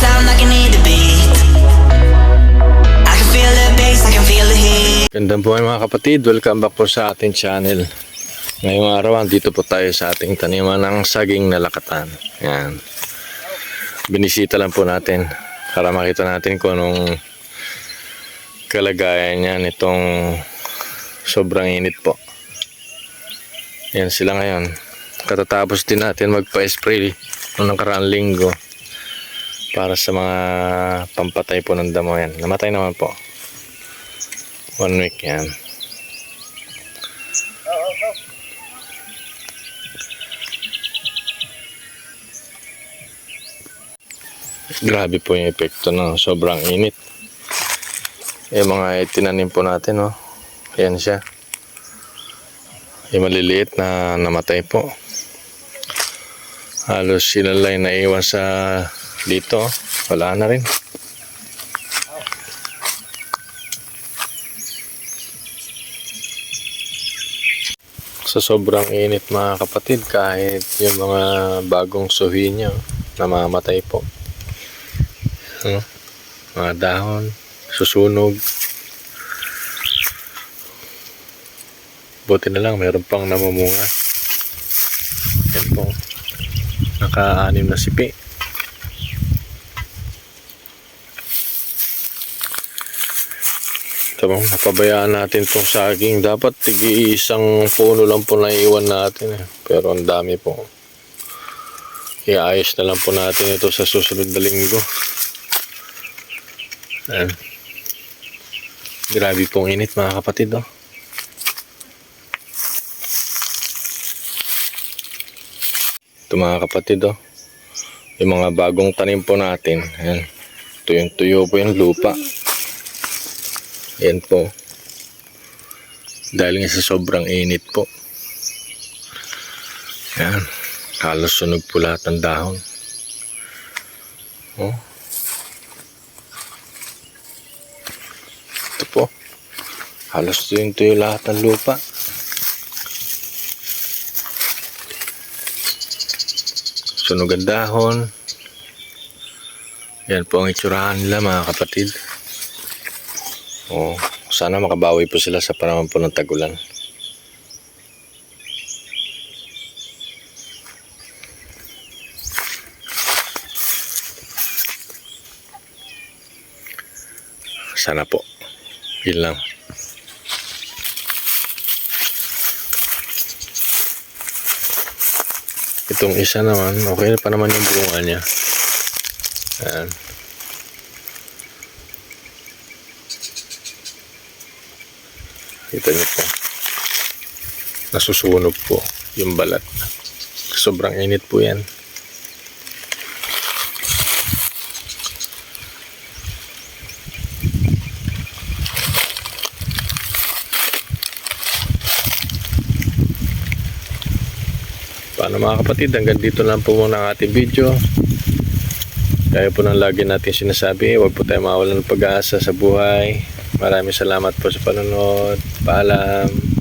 sound like I need a beat. I can feel the bass, I can feel the heat. Gandang buhay mga kapatid, welcome back po sa ating channel. Ngayong araw, dito po tayo sa ating taniman ng saging na lakatan. Yan. Binisita lang po natin para makita natin kung anong kalagayan niya nitong sobrang init po. Yan sila ngayon. Katatapos din natin magpa-spray noong nakaraang linggo para sa mga pampatay po ng damo. Yan. Namatay naman po. 1 week yan. Grabe po yung epekto ng sobrang init. Yung mga itinanim po natin, oh. Ayan siya. Yung maliliit na namatay po. Halos sila lang naiwan sa dito. Wala na rin. Sa sobrang init mga kapatid, kahit yung mga bagong suhi niya namamatay po. Mga dahon susunog. Buti na lang meron pang namumunga. Yan po, naka-anim na sipi. Ito, napabayaan natin itong saging. Dapat tig-iisang puno lang po na iwan natin, pero ang dami po. Iayos na lang po natin ito sa susunod na linggo. Ayan. Grabe pong init mga kapatid, oh. Ito mga kapatid, oh. Yung mga bagong tanim po natin. Ayan. Tuyong-tuyo po yung lupa. Ayan po. Dahil nga sa sobrang init po. Ayan. Halos sunog po lahat ng dahon. Oh. Ito po. Halos tuyong-tuyo lahat ng lupa. Sunog ang dahon. Yan po ang itsurahan nila mga kapatid. Oh, sana makabawi po sila sa panahon po ng tag-ulan. Sana po. Yun lang. Itong isa naman, okay pa naman yung bunga niya. Ayan. Kita niyo po. Nasusunog po yung balat. Sobrang init po yan. Paano mga kapatid, hanggang dito lang po muna ang ating video. Kaya po nang lagi natin sinasabi, huwag po tayo mawalan ng pag-asa sa buhay. Maraming salamat po sa panonood. Paalam.